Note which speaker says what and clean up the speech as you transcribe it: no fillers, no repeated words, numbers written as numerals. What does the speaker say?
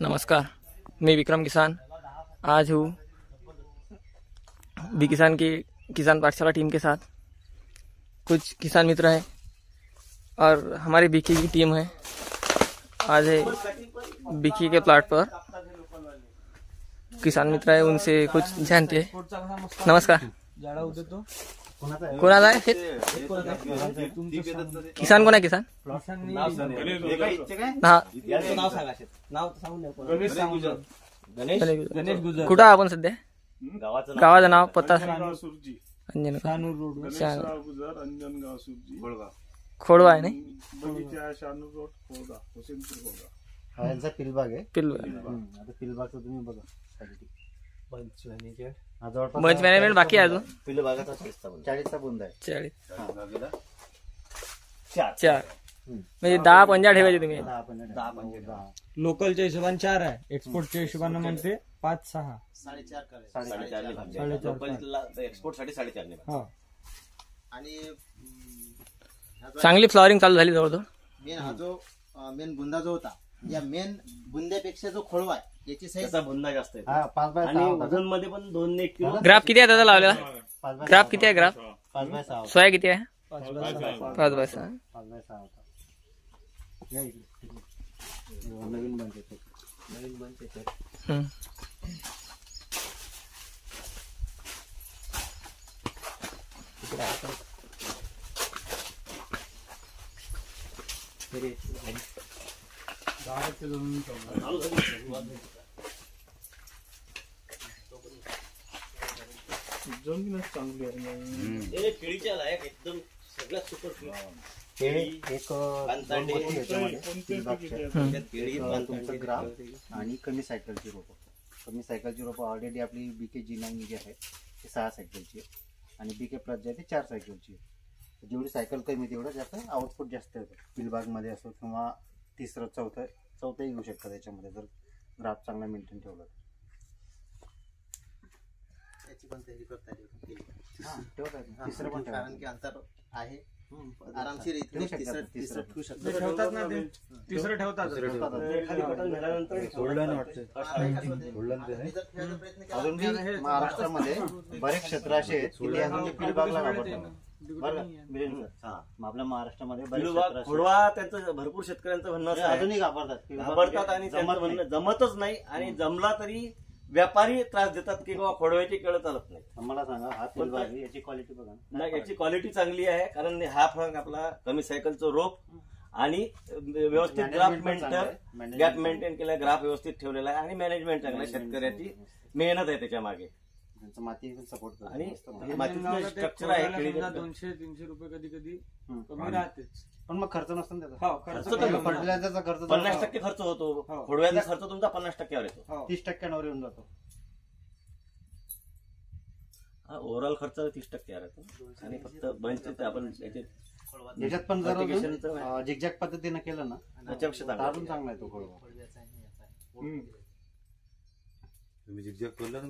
Speaker 1: नमस्कार, मैं विक्रम किसान आज हूँ बी किसान की किसान पाठशाला टीम के साथ। कुछ किसान मित्र हैं और हमारी बीकी की टीम है। आज है बीकी के प्लाट पर किसान मित्र है, उनसे कुछ जानते हैं। नमस्कार, कोणाचा आहे किसान कोण आहे? किसान हा कुठं आपण सध्या? गावाचं नाव पत्ता खोडवा आहे नाही? पिलबाग आहे.
Speaker 2: पिलबागचं तुम्ही बघा.
Speaker 1: मंच मॅनेजमेंट बाकी आहे अजून.
Speaker 2: पिलबागाचा 40चा बुंदा आहे.
Speaker 1: 4 म्हणजे 10-15 ठेवायचे तुम्ही.
Speaker 2: 10
Speaker 3: लोकलच्या हिशोबाने 4 आहे, एक्सपोर्टच्या हिशोबाने म्हणते 5-6
Speaker 2: 4.5 एक्सपोर्ट साठी 4.5.
Speaker 4: आणि
Speaker 1: चांगली फ्लॉवरिंग चालू झाली जवळजवळ.
Speaker 4: मेन हा जो मेन बुंदा जो होता, या मेन बुंद्यापेक्षा जो खोडवा आहे याची साईज
Speaker 2: बुंदा जास्त आहे.
Speaker 4: 5x6
Speaker 2: आणि वजन मध्ये पण 2-1 किलो.
Speaker 1: ग्राफ किती आहे दादा लावलेला? ग्राफ किती आहे? ग्राफ
Speaker 4: 5x6
Speaker 1: सोया किती आहे?
Speaker 3: 5/6
Speaker 4: होता.
Speaker 2: नवीन बनते. केळीच्या लायक एकदम सगळ्यात सुपर
Speaker 4: केळी एक 2 गोष्टी याच्यामध्ये तुमचं ग्राफ आणि कमी सायकलची रोपं. कमी सायकलची रोपं ऑलरेडी आपली बीके G9 जी आहे ती 6 सायकलची आहे आणि बीके प्लस जी आहे ती 4 सायकलची आहे. जेवढी सायकल कमी तेवढं जास्त आउटपुट जास्त येतं. पिलबागमध्ये असो किंवा तिसरं चौथंही घेऊ शकता त्याच्यामध्ये, जर ग्राफ चांगला मेंटेन ठेवला तर. याची पण तयारी करता येते. तिसरं पण कारण की अंतर आहे, आरामशीर तिसरं ठेवू शकतो.
Speaker 3: ठेवतात ना ते, तिसरं ठेवतात.
Speaker 4: अजून बी महाराष्ट्रामध्ये बरेच क्षेत्र असे आहेत की ते अजून पिलबागला वापरतात. आपल्या महाराष्ट्रामध्ये
Speaker 2: खोडवा त्यांचं भरपूर शेतकऱ्यांचं म्हणणं
Speaker 4: अजूनही
Speaker 2: वापरतात आणि त्यांचं म्हणणं जमतच नाही, आणि जमला तरी व्यापारी त्रास देतात की बाबा खोडव्याची केळं चालत नाही.
Speaker 4: आम्हाला सांगा, हा पिलबाग याची क्वालिटी बघा.
Speaker 2: नाही, याची क्वालिटी चांगली आहे, कारण हा फरक आपला कमी सायकलचं रोप आणि व्यवस्थित गॅप मेंटेन केला, ग्राफ व्यवस्थित ठेवलेला आहे आणि मॅनेजमेंट चांगलं. शेतकऱ्याची मेहनत आहे त्याच्या मागे.
Speaker 4: माती सपोर्ट
Speaker 2: आणि मातीचं स्ट्रक्चर आहे.
Speaker 3: 200-300 रुपये कधी कधी कमी राहतेच,
Speaker 4: पण मग खर्च नसतो त्याचा.
Speaker 3: फर्टिलायझरचा
Speaker 4: खर्च
Speaker 2: 50% खर्च होतो. खोडव्याचा खर्च तुमचा 50%वर येतो.
Speaker 4: 30%वर येऊन जातो.
Speaker 2: ओव्हरऑल खर्च 30%वर येतो. आणि फक्त बंच आपण
Speaker 4: याच्यात पण जर झिगझॅग पद्धतीने केलं ना
Speaker 2: त्याच्यापेक्षा
Speaker 4: अजून चांगला आहे तो खोडवा.
Speaker 5: तुम्ही झिगझॅग करला ना?